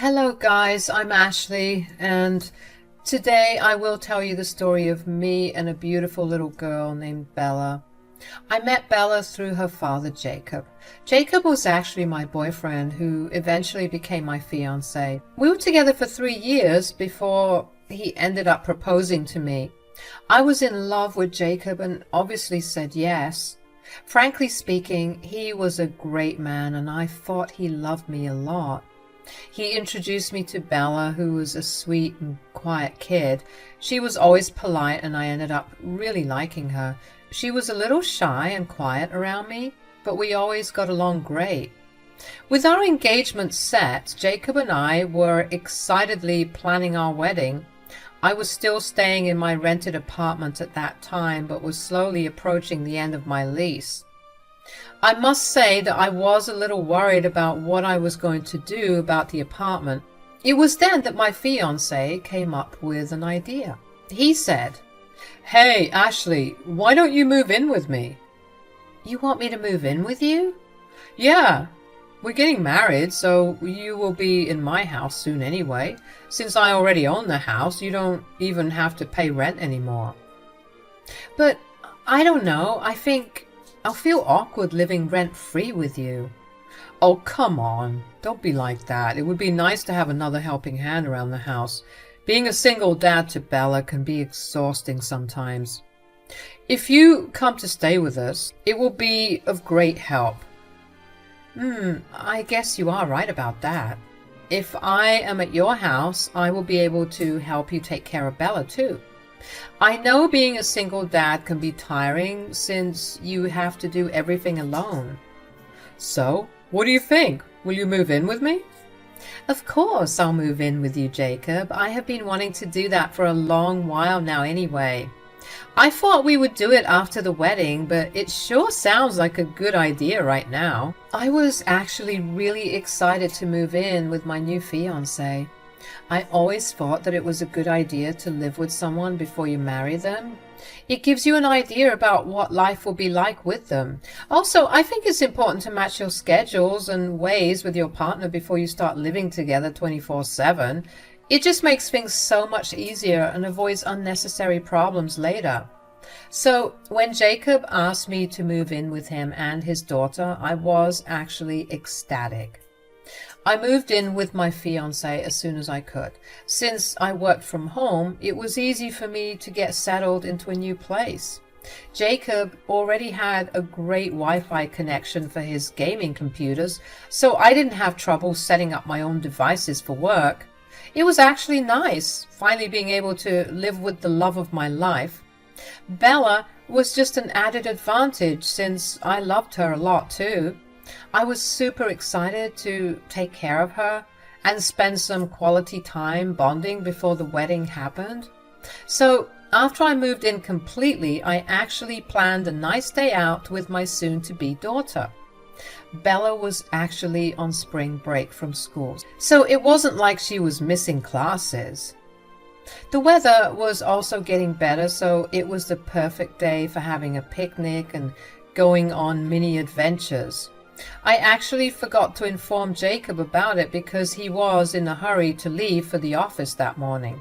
Hello guys, I'm Ashley, and today I will tell you the story of me and a beautiful little girl named Bella. I met Bella through her father, Jacob. Jacob was actually my boyfriend who eventually became my fiancé. We were together for 3 years before he ended up proposing to me. I was in love with Jacob and obviously said yes. Frankly speaking, he was a great man and I thought he loved me a lot. He introduced me to Bella, who was a sweet and quiet kid. She was always polite and I ended up really liking her. She was a little shy and quiet around me, but we always got along great. With our engagement set, Jacob and I were excitedly planning our wedding. I was still staying in my rented apartment at that time, but was slowly approaching the end of my lease. I must say that I was a little worried about what I was going to do about the apartment. It was then that my fiancé came up with an idea. He said, "Hey, Ashley, why don't you move in with me?" "You want me to move in with you?" "Yeah, we're getting married, so you will be in my house soon anyway. Since I already own the house, you don't even have to pay rent anymore." "But I don't know, I think I'll feel awkward living rent-free with you." "Oh, come on. Don't be like that. It would be nice to have another helping hand around the house. Being a single dad to Bella can be exhausting sometimes. If you come to stay with us, it will be of great help." I guess you are right about that. If I am at your house, I will be able to help you take care of Bella too. I know being a single dad can be tiring since you have to do everything alone. So, what do you think? Will you move in with me? Of course I'll move in with you, Jacob. I have been wanting to do that for a long while now anyway. I thought we would do it after the wedding, but it sure sounds like a good idea right now. I was actually really excited to move in with my new fiancé. I always thought that it was a good idea to live with someone before you marry them. It gives you an idea about what life will be like with them. Also, I think it's important to match your schedules and ways with your partner before you start living together 24/7. It just makes things so much easier and avoids unnecessary problems later. So when Jacob asked me to move in with him and his daughter, I was actually ecstatic. I moved in with my fiancé as soon as I could. Since I worked from home, it was easy for me to get settled into a new place. Jacob already had a great Wi-Fi connection for his gaming computers, so I didn't have trouble setting up my own devices for work. It was actually nice, finally being able to live with the love of my life. Bella was just an added advantage since I loved her a lot too. I was super excited to take care of her and spend some quality time bonding before the wedding happened. So after I moved in completely, I actually planned a nice day out with my soon-to-be daughter. Bella was actually on spring break from school, so it wasn't like she was missing classes. The weather was also getting better, so it was the perfect day for having a picnic and going on mini adventures. I actually forgot to inform Jacob about it because he was in a hurry to leave for the office that morning.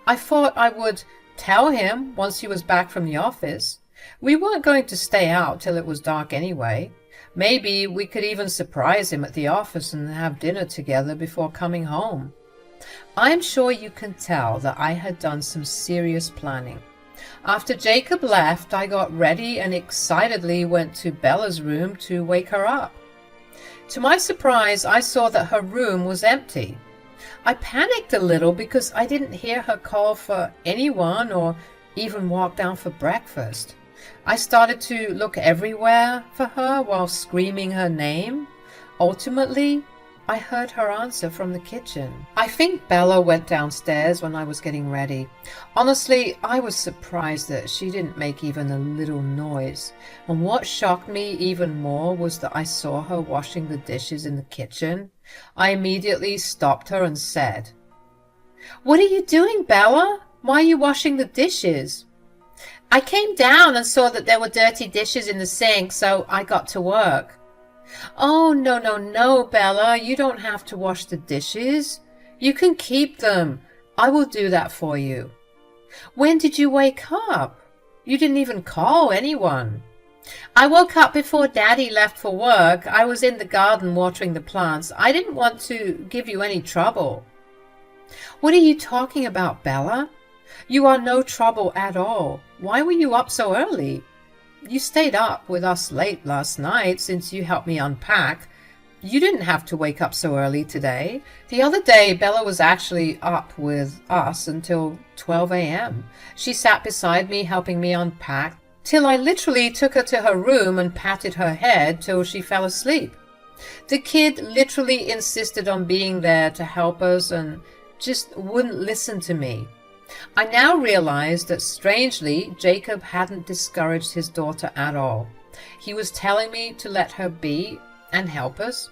I thought I would tell him once he was back from the office. We weren't going to stay out till it was dark anyway. Maybe we could even surprise him at the office and have dinner together before coming home. I'm sure you can tell that I had done some serious planning. After Jacob left, I got ready and excitedly went to Bella's room to wake her up. To my surprise, I saw that her room was empty. I panicked a little because I didn't hear her call for anyone or even walk down for breakfast. I started to look everywhere for her while screaming her name. Ultimately, I heard her answer from the kitchen. I think Bella went downstairs when I was getting ready. Honestly, I was surprised that she didn't make even a little noise. And what shocked me even more was that I saw her washing the dishes in the kitchen. I immediately stopped her and said, "What are you doing, Bella? Why are you washing the dishes?" "I came down and saw that there were dirty dishes in the sink, so I got to work." Oh, no, no, no, Bella. You don't have to wash the dishes. You can keep them. I will do that for you. When did you wake up? You didn't even call anyone. I woke up before Daddy left for work. I was in the garden watering the plants. I didn't want to give you any trouble. What are you talking about, Bella? You are no trouble at all. Why were you up so early? You stayed up with us late last night since you helped me unpack. You didn't have to wake up so early today. The other day, Bella was actually up with us until 12 a.m. She sat beside me helping me unpack till I literally took her to her room and patted her head till she fell asleep. The kid literally insisted on being there to help us and just wouldn't listen to me. I now realized that strangely, Jacob hadn't discouraged his daughter at all. He was telling me to let her be and help us.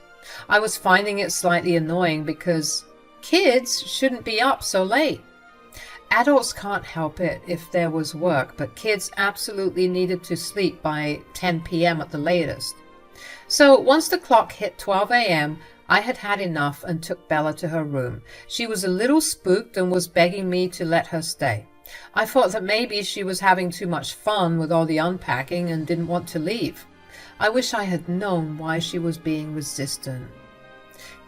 I was finding it slightly annoying because kids shouldn't be up so late. Adults can't help it if there was work, but kids absolutely needed to sleep by 10 p.m. at the latest. So once the clock hit 12 a.m., I had had enough and took Bella to her room. She was a little spooked and was begging me to let her stay. I thought that maybe she was having too much fun with all the unpacking and didn't want to leave. I wish I had known why she was being resistant.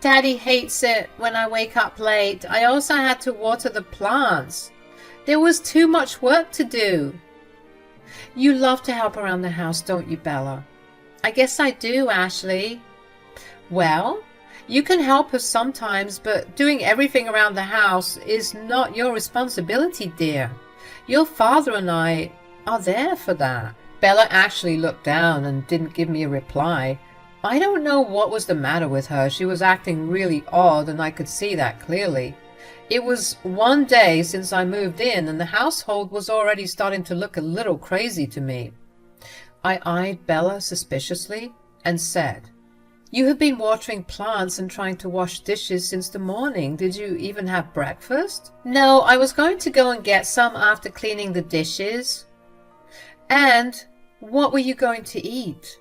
Daddy hates it when I wake up late. I also had to water the plants. There was too much work to do. You love to help around the house, don't you, Bella? I guess I do, Ashley. Well, you can help us sometimes, but doing everything around the house is not your responsibility, dear. Your father and I are there for that. Bella actually looked down and didn't give me a reply. I don't know what was the matter with her. She was acting really odd, and I could see that clearly. It was one day since I moved in, and the household was already starting to look a little crazy to me. I eyed Bella suspiciously and said, "You have been watering plants and trying to wash dishes since the morning. Did you even have breakfast?" "No, I was going to go and get some after cleaning the dishes." "And what were you going to eat?"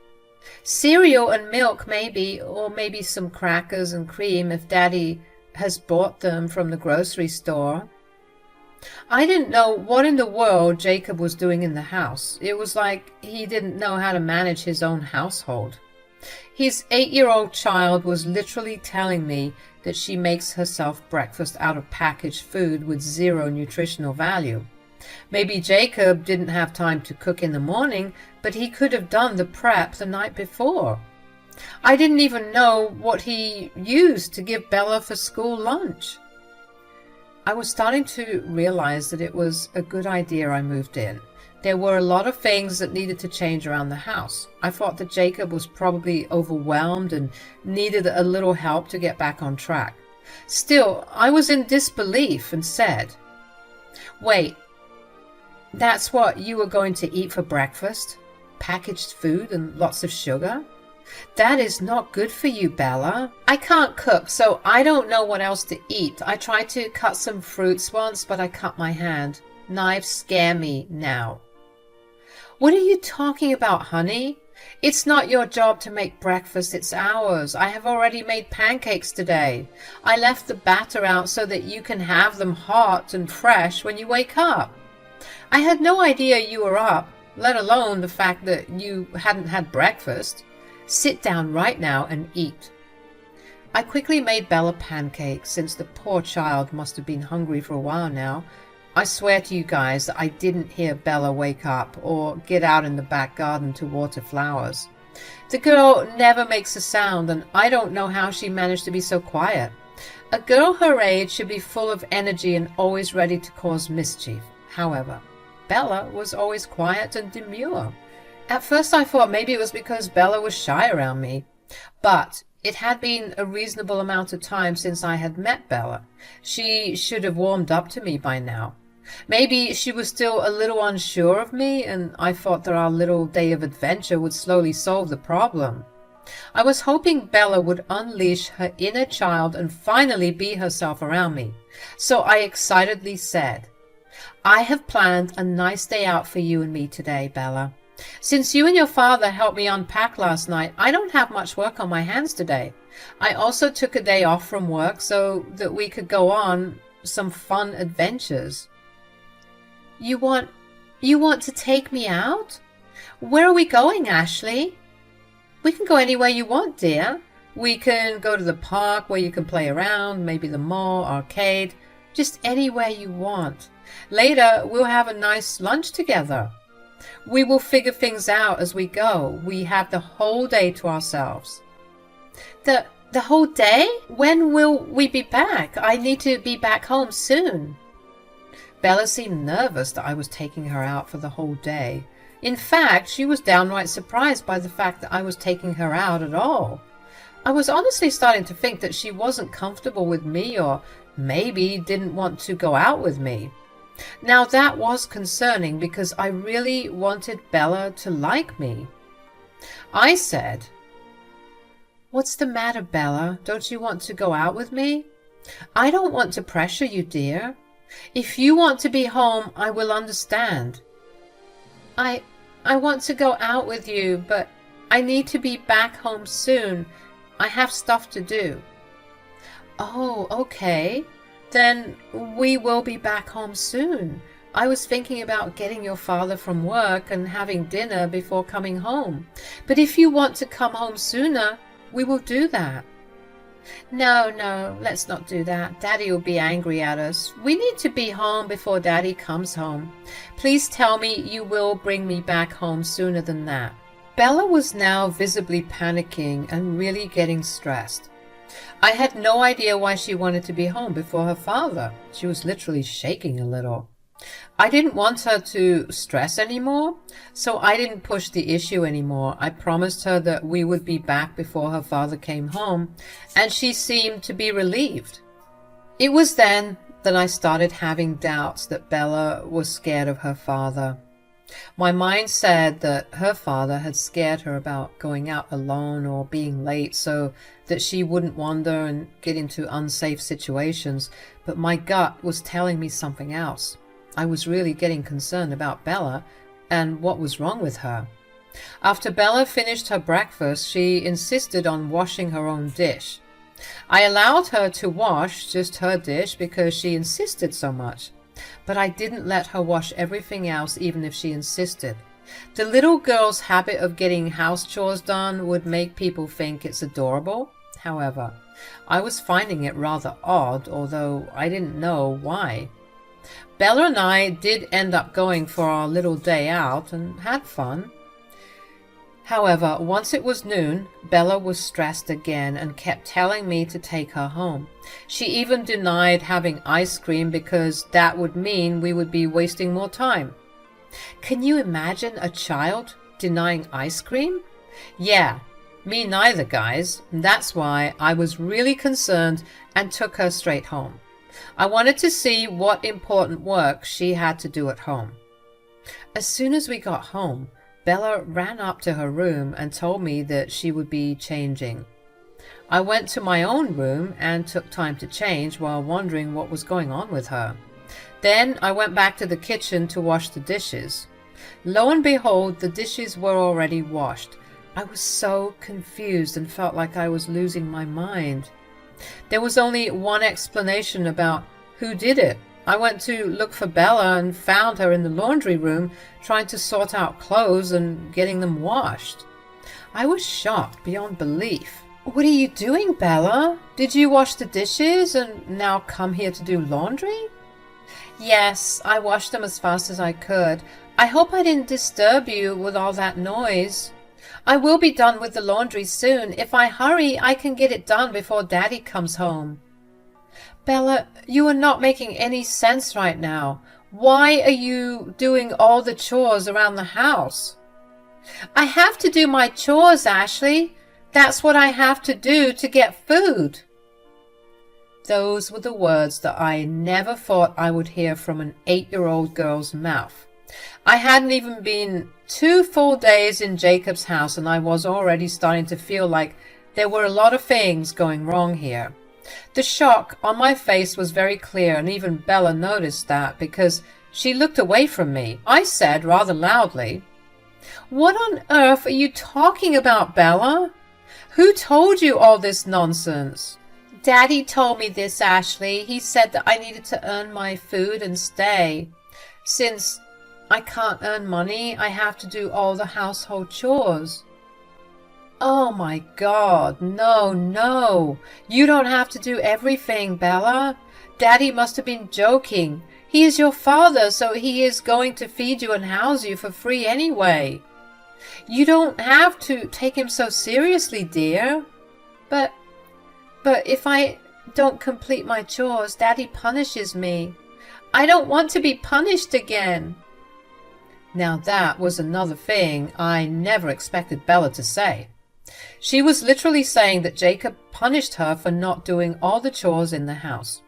"Cereal and milk, maybe, or maybe some crackers and cream if Daddy has bought them from the grocery store." I didn't know what in the world Jacob was doing in the house. It was like he didn't know how to manage his own household. His 8-year-old child was literally telling me that she makes herself breakfast out of packaged food with zero nutritional value. Maybe Jacob didn't have time to cook in the morning, but he could have done the prep the night before. I didn't even know what he used to give Bella for school lunch. I was starting to realize that it was a good idea I moved in. There were a lot of things that needed to change around the house. I thought that Jacob was probably overwhelmed and needed a little help to get back on track. Still, I was in disbelief and said, "Wait, that's what you were going to eat for breakfast? Packaged food and lots of sugar? That is not good for you, Bella. I can't cook, so I don't know what else to eat. I tried to cut some fruits once, but I cut my hand. Knives scare me now." "What are you talking about, honey? It's not your job to make breakfast, it's ours. I have already made pancakes today. I left the batter out so that you can have them hot and fresh when you wake up. I had no idea you were up, let alone the fact that you hadn't had breakfast. Sit down right now and eat." I quickly made Bella pancakes, since the poor child must have been hungry for a while now. I swear to you guys that I didn't hear Bella wake up or get out in the back garden to water flowers. The girl never makes a sound, and I don't know how she managed to be so quiet. A girl her age should be full of energy and always ready to cause mischief. However, Bella was always quiet and demure. At first I thought maybe it was because Bella was shy around me, but it had been a reasonable amount of time since I had met Bella. She should have warmed up to me by now. Maybe she was still a little unsure of me, and I thought that our little day of adventure would slowly solve the problem. I was hoping Bella would unleash her inner child and finally be herself around me. So I excitedly said, "I have planned a nice day out for you and me today, Bella. Since you and your father helped me unpack last night, I don't have much work on my hands today. I also took a day off from work so that we could go on some fun adventures. You want to take me out? Where are we going, Ashley? We can go anywhere you want, dear. We can go to the park where you can play around, maybe the mall, arcade, just anywhere you want. Later, we'll have a nice lunch together. We will figure things out as we go. We have the whole day to ourselves. The whole day? When will we be back? I need to be back home soon. Bella seemed nervous that I was taking her out for the whole day. In fact, she was downright surprised by the fact that I was taking her out at all. I was honestly starting to think that she wasn't comfortable with me, or maybe didn't want to go out with me. Now that was concerning because I really wanted Bella to like me. I said, "What's the matter, Bella? Don't you want to go out with me? I don't want to pressure you, dear. If you want to be home, I will understand." I want to go out with you, but I need to be back home soon. I have stuff to do. Oh, okay. Then we will be back home soon. I was thinking about getting your father from work and having dinner before coming home. But if you want to come home sooner, we will do that. No, let's not do that. Daddy will be angry at us. We need to be home before Daddy comes home. Please tell me you will bring me back home sooner than that. Bella was now visibly panicking and really getting stressed. I had no idea why she wanted to be home before her father. She was literally shaking a little. I didn't want her to stress anymore, so I didn't push the issue anymore. I promised her that we would be back before her father came home, and she seemed to be relieved. It was then that I started having doubts that Bella was scared of her father. My mind said that her father had scared her about going out alone or being late so that she wouldn't wander and get into unsafe situations, but my gut was telling me something else. I was really getting concerned about Bella and what was wrong with her. After Bella finished her breakfast, she insisted on washing her own dish. I allowed her to wash just her dish because she insisted so much, but I didn't let her wash everything else even if she insisted. The little girl's habit of getting house chores done would make people think it's adorable. However, I was finding it rather odd, although I didn't know why. Bella and I did end up going for our little day out and had fun. However, once it was noon, Bella was stressed again and kept telling me to take her home. She even denied having ice cream because that would mean we would be wasting more time. Can you imagine a child denying ice cream? Yeah, me neither, guys. That's why I was really concerned and took her straight home. I wanted to see what important work she had to do at home. As soon as we got home, Bella ran up to her room and told me that she would be changing. I went to my own room and took time to change while wondering what was going on with her. Then I went back to the kitchen to wash the dishes. Lo and behold, the dishes were already washed. I was so confused and felt like I was losing my mind. There was only one explanation about who did it. I went to look for Bella and found her in the laundry room trying to sort out clothes and getting them washed. I was shocked beyond belief. What are you doing, Bella? Did you wash the dishes and now come here to do laundry? Yes, I washed them as fast as I could. I hope I didn't disturb you with all that noise. I will be done with the laundry soon. If I hurry, I can get it done before Daddy comes home. Bella, you are not making any sense right now. Why are you doing all the chores around the house? I have to do my chores, Ashley. That's what I have to do to get food. Those were the words that I never thought I would hear from an 8-year-old girl's mouth. I hadn't even been 2 full days in Jacob's house, and I was already starting to feel like there were a lot of things going wrong here. The shock on my face was very clear, and even Bella noticed that because she looked away from me. I said rather loudly, What on earth are you talking about, Bella? Who told you all this nonsense? Daddy told me this, Ashley. He said that I needed to earn my food and stay. Since I can't earn money, I have to do all the household chores. Oh my God, no, no. You don't have to do everything, Bella. Daddy must have been joking. He is your father, so he is going to feed you and house you for free anyway. You don't have to take him so seriously, dear. But if I don't complete my chores, Daddy punishes me. I don't want to be punished again. Now that was another thing I never expected Bella to say. She was literally saying that Jacob punished her for not doing all the chores in the house.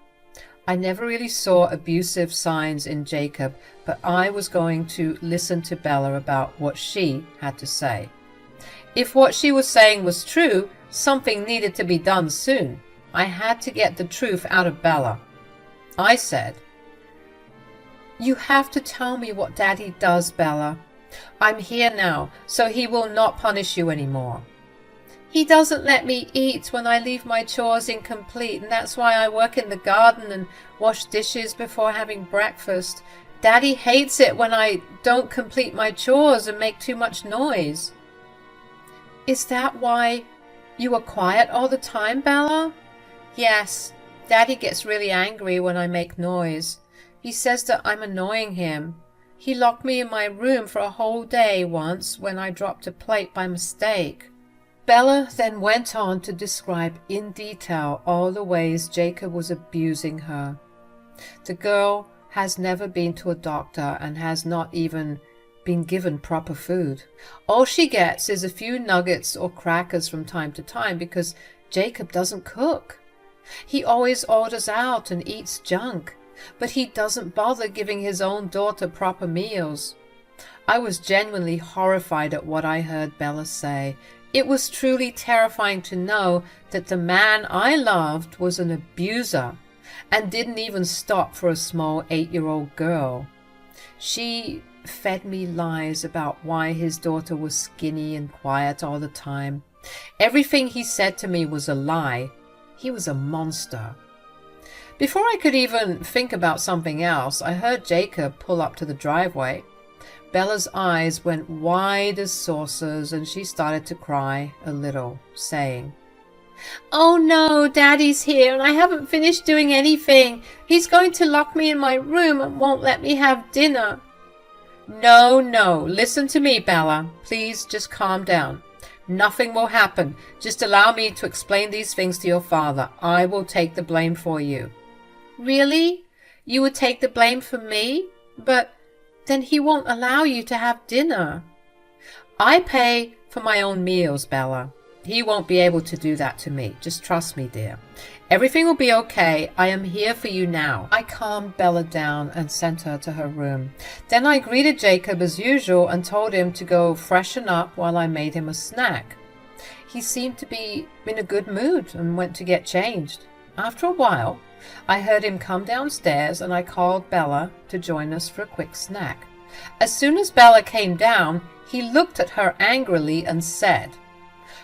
I never really saw abusive signs in Jacob, but I was going to listen to Bella about what she had to say. If what she was saying was true, something needed to be done soon. I had to get the truth out of Bella. I said, "You have to tell me what Daddy does, Bella. I'm here now, so he will not punish you anymore." "He doesn't let me eat when I leave my chores incomplete, and that's why I work in the garden and wash dishes before having breakfast. Daddy hates it when I don't complete my chores and make too much noise." "Is that why you are quiet all the time, Bella?" "Yes, Daddy gets really angry when I make noise. He says that I'm annoying him. He locked me in my room for a whole day once when I dropped a plate by mistake." Bella then went on to describe in detail all the ways Jacob was abusing her. The girl has never been to a doctor and has not even been given proper food. All she gets is a few nuggets or crackers from time to time because Jacob doesn't cook. He always orders out and eats junk, but he doesn't bother giving his own daughter proper meals. I was genuinely horrified at what I heard Bella say. It was truly terrifying to know that the man I loved was an abuser and didn't even stop for a small 8-year-old girl. She fed me lies about why his daughter was skinny and quiet all the time. Everything he said to me was a lie. He was a monster. Before I could even think about something else, I heard Jacob pull up to the driveway. Bella's eyes went wide as saucers and she started to cry a little, saying, "Oh no, Daddy's here and I haven't finished doing anything. He's going to lock me in my room and won't let me have dinner." No, listen to me, Bella. Please just calm down. Nothing will happen. Just allow me to explain these things to your father. I will take the blame for you. Really? You would take the blame for me? But then he won't allow you to have dinner. I pay for my own meals, Bella. He won't be able to do that to me. Just trust me, dear. Everything will be okay. I am here for you now. I calmed Bella down and sent her to her room. Then I greeted Jacob as usual and told him to go freshen up while I made him a snack. He seemed to be in a good mood and went to get changed. After a while, I heard him come downstairs and I called Bella to join us for a quick snack. As soon as Bella came down, he looked at her angrily and said,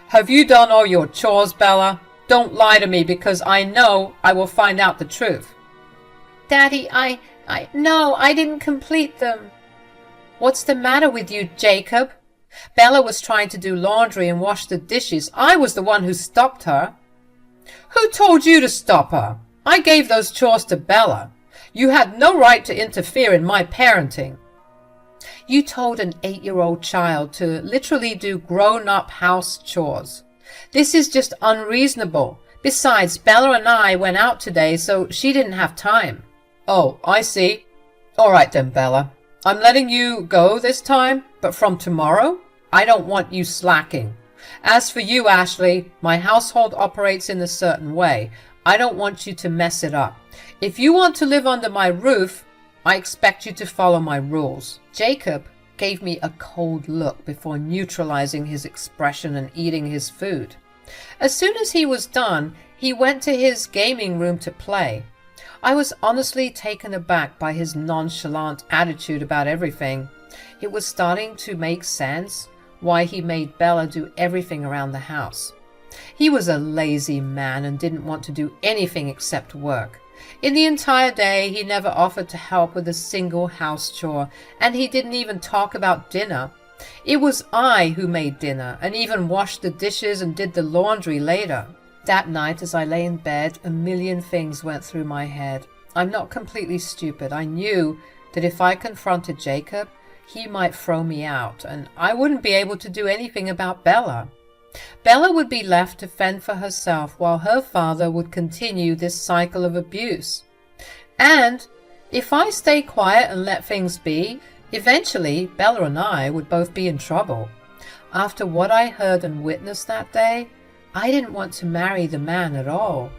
"Have you done all your chores, Bella? Don't lie to me because I know I will find out the truth." "Daddy, no, I didn't complete them." "What's the matter with you, Jacob? Bella was trying to do laundry and wash the dishes. I was the one who stopped her." "Who told you to stop her? I gave those chores to Bella. You had no right to interfere in my parenting." "You told an 8-year-old child to literally do grown-up house chores. This is just unreasonable. Besides, Bella and I went out today, so she didn't have time." "Oh, I see. All right then, Bella. I'm letting you go this time, but from tomorrow, I don't want you slacking. As for you, Ashley, my household operates in a certain way. I don't want you to mess it up. If you want to live under my roof, I expect you to follow my rules." Jacob gave me a cold look before neutralizing his expression and eating his food. As soon as he was done, he went to his gaming room to play. I was honestly taken aback by his nonchalant attitude about everything. It was starting to make sense why he made Bella do everything around the house. He was a lazy man and didn't want to do anything except work. In the entire day, he never offered to help with a single house chore, and he didn't even talk about dinner. It was I who made dinner and even washed the dishes and did the laundry later. That night, as I lay in bed, a million things went through my head. I'm not completely stupid. I knew that if I confronted Jacob, he might throw me out, and I wouldn't be able to do anything about Bella. Bella would be left to fend for herself while her father would continue this cycle of abuse. And if I stay quiet and let things be, eventually Bella and I would both be in trouble. After what I heard and witnessed that day, I didn't want to marry the man at all.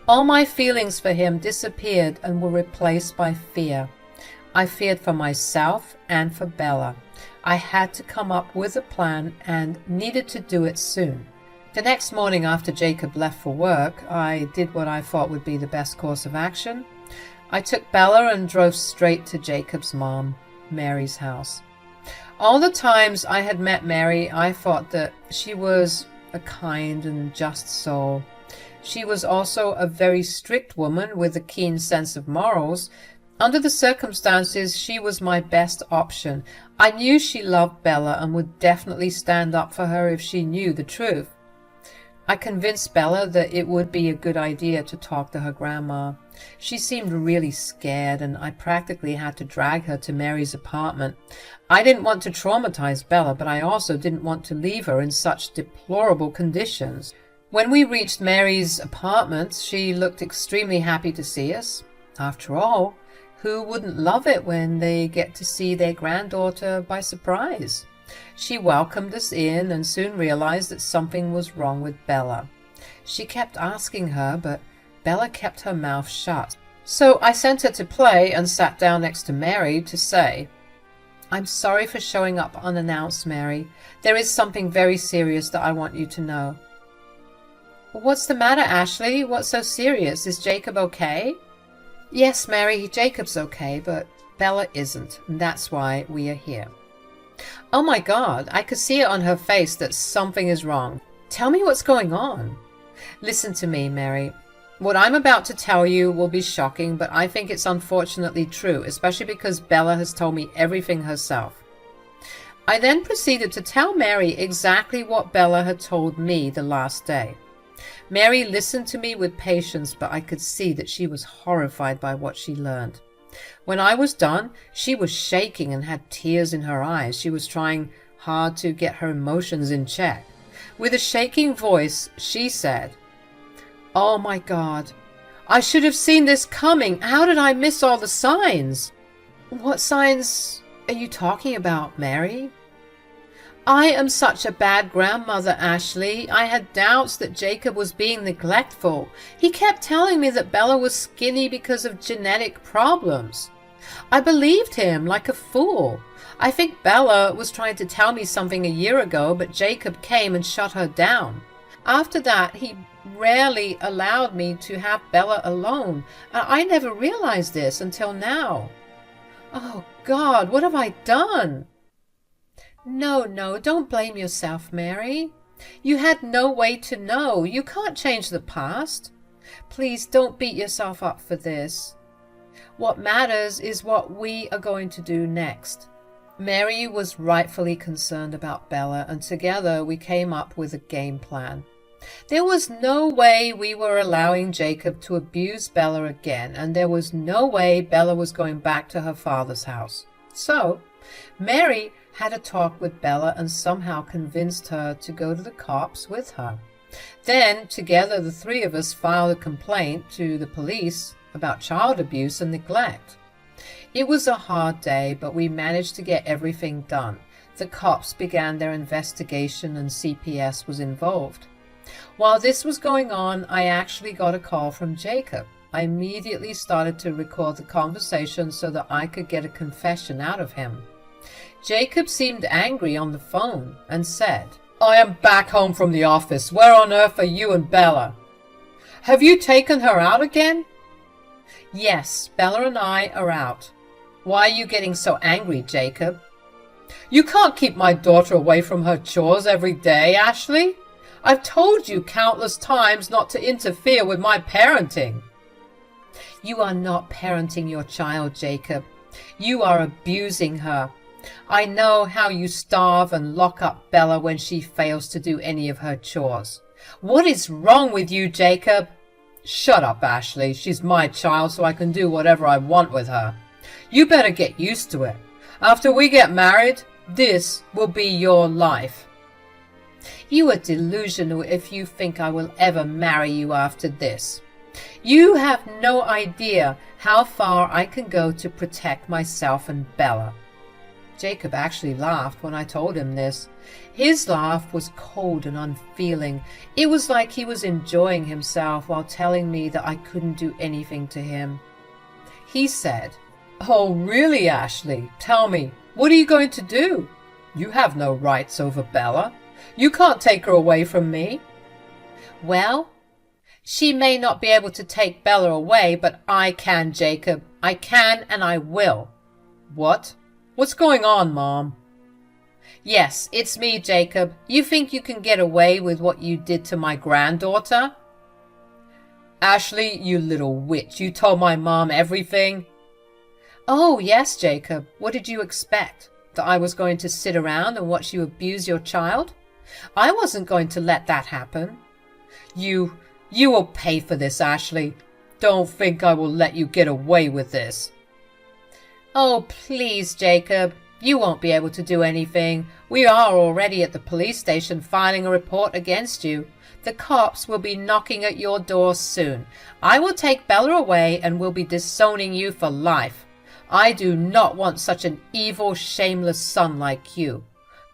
All my feelings for him disappeared and were replaced by fear. I feared for myself and for Bella. I had to come up with a plan and needed to do it soon. The next morning after Jacob left for work, I did what I thought would be the best course of action. I took Bella and drove straight to Jacob's mom, Mary's house. All the times I had met Mary, I thought that she was a kind and just soul. She was also a very strict woman with a keen sense of morals. Under the circumstances, she was my best option. I knew she loved Bella and would definitely stand up for her if she knew the truth. I convinced Bella that it would be a good idea to talk to her grandma. She seemed really scared, and I practically had to drag her to Mary's apartment. I didn't want to traumatize Bella, but I also didn't want to leave her in such deplorable conditions. When we reached Mary's apartment, she looked extremely happy to see us. After all, who wouldn't love it when they get to see their granddaughter by surprise? She welcomed us in and soon realized that something was wrong with Bella. She kept asking her, but Bella kept her mouth shut. So I sent her to play and sat down next to Mary to say, "I'm sorry for showing up unannounced, Mary. There is something very serious that I want you to know." "What's the matter, Ashley? What's so serious? Is Jacob okay?" "Yes, Mary, Jacob's okay, but Bella isn't, and that's why we are here." Oh my God, I could see it on her face that something is wrong. "Tell me what's going on." "Listen to me, Mary. What I'm about to tell you will be shocking, but I think it's unfortunately true, especially because Bella has told me everything herself." I then proceeded to tell Mary exactly what Bella had told me the last day. Mary listened to me with patience, but I could see that she was horrified by what she learned. When I was done, she was shaking and had tears in her eyes. She was trying hard to get her emotions in check. With a shaking voice, she said, "Oh my God, I should have seen this coming. How did I miss all the signs?" "What signs are you talking about, Mary?" "I am such a bad grandmother, Ashley. I had doubts that Jacob was being neglectful. He kept telling me that Bella was skinny because of genetic problems. I believed him like a fool. I think Bella was trying to tell me something a year ago, but Jacob came and shut her down. After that, he rarely allowed me to have Bella alone, and I never realized this until now. Oh God, what have I done?" No, don't blame yourself, Mary. You had no way to know. You can't change the past. Please don't beat yourself up for this. What matters is what we are going to do next. Mary was rightfully concerned about Bella, and together we came up with a game plan. There was no way we were allowing Jacob to abuse Bella again, and there was no way Bella was going back to her father's house. So, Mary had a talk with Bella and somehow convinced her to go to the cops with her. Then, together, the three of us filed a complaint to the police about child abuse and neglect. It was a hard day, but we managed to get everything done. The cops began their investigation and CPS was involved. While this was going on, I actually got a call from Jacob. I immediately started to record the conversation so that I could get a confession out of him. Jacob seemed angry on the phone and said, "I am back home from the office. Where on earth are you and Bella? Have you taken her out again?" "Yes, Bella and I are out." "Why are you getting so angry, Jacob?" You can't keep my daughter away from her chores every day, Ashley. I've told you countless times not to interfere with my parenting. You are not parenting your child, Jacob. You are abusing her. I know how you starve and lock up Bella when she fails to do any of her chores. What is wrong with you, Jacob? Shut up, Ashley. She's my child, so I can do whatever I want with her. You better get used to it. After we get married, this will be your life. You are delusional if you think I will ever marry you after this. You have no idea how far I can go to protect myself and Bella. Jacob actually laughed when I told him this. His laugh was cold and unfeeling. It was like he was enjoying himself while telling me that I couldn't do anything to him. He said, "Oh, really, Ashley? Tell me, what are you going to do? You have no rights over Bella. You can't take her away from me." Well, she may not be able to take Bella away, but I can, Jacob. I can and I will. What? What's going on, Mom? Yes, it's me, Jacob. You think you can get away with what you did to my granddaughter? Ashley, you little witch, you told my mom everything. Oh, yes, Jacob. What did you expect? That I was going to sit around and watch you abuse your child? I wasn't going to let that happen. You will pay for this, Ashley. Don't think I will let you get away with this. Oh, please, Jacob. You won't be able to do anything. We are already at the police station filing a report against you. The cops will be knocking at your door soon. I will take Bella away and will be disowning you for life. I do not want such an evil, shameless son like you.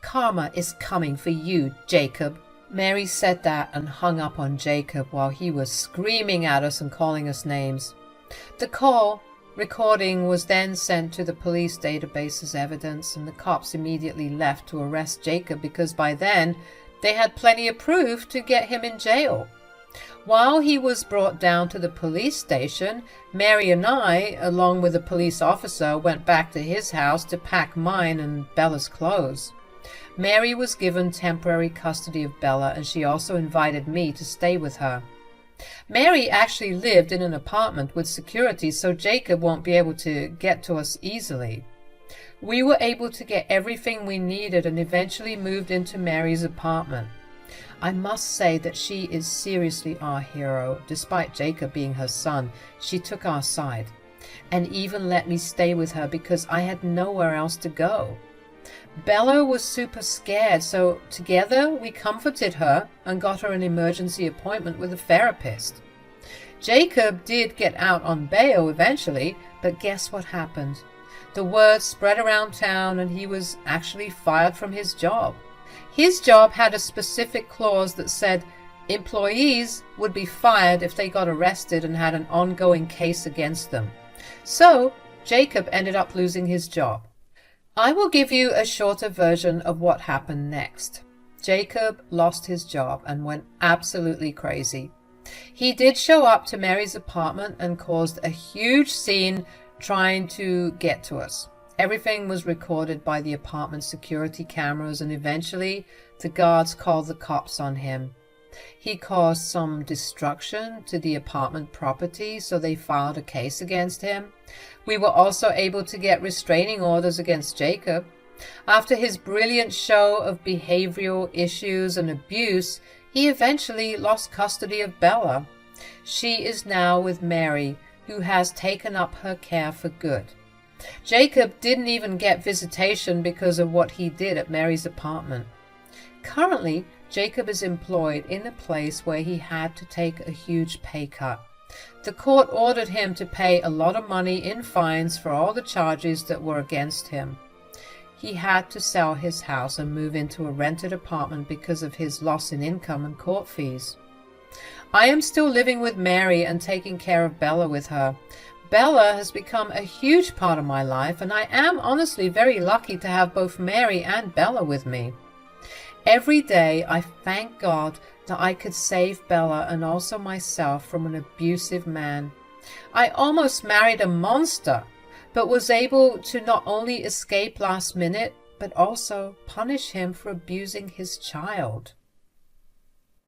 Karma is coming for you, Jacob. Mary said that and hung up on Jacob while he was screaming at us and calling us names. The call recording was then sent to the police database as evidence, and the cops immediately left to arrest Jacob because by then they had plenty of proof to get him in jail. While he was brought down to the police station, Mary and I, along with a police officer, went back to his house to pack mine and Bella's clothes. Mary was given temporary custody of Bella, and she also invited me to stay with her. Mary actually lived in an apartment with security, so Jacob won't be able to get to us easily. We were able to get everything we needed and eventually moved into Mary's apartment. I must say that she is seriously our hero. Despite Jacob being her son, she took our side and even let me stay with her because I had nowhere else to go. Bella was super scared, so together we comforted her and got her an emergency appointment with a therapist. Jacob did get out on bail eventually, but guess what happened? The word spread around town and he was actually fired from his job. His job had a specific clause that said employees would be fired if they got arrested and had an ongoing case against them. So Jacob ended up losing his job. I will give you a shorter version of what happened next. Jacob lost his job and went absolutely crazy. He did show up to Mary's apartment and caused a huge scene trying to get to us. Everything was recorded by the apartment security cameras, and eventually the guards called the cops on him. He caused some destruction to the apartment property, so they filed a case against him. We were also able to get restraining orders against Jacob. After his brilliant show of behavioral issues and abuse, he eventually lost custody of Bella. She is now with Mary, who has taken up her care for good. Jacob didn't even get visitation because of what he did at Mary's apartment. Currently, Jacob is employed in a place where he had to take a huge pay cut. The court ordered him to pay a lot of money in fines for all the charges that were against him. He had to sell his house and move into a rented apartment because of his loss in income and court fees. I am still living with Mary and taking care of Bella with her. Bella has become a huge part of my life, and I am honestly very lucky to have both Mary and Bella with me. Every day I thank God that I could save Bella and also myself from an abusive man. I almost married a monster, but was able to not only escape last minute, but also punish him for abusing his child.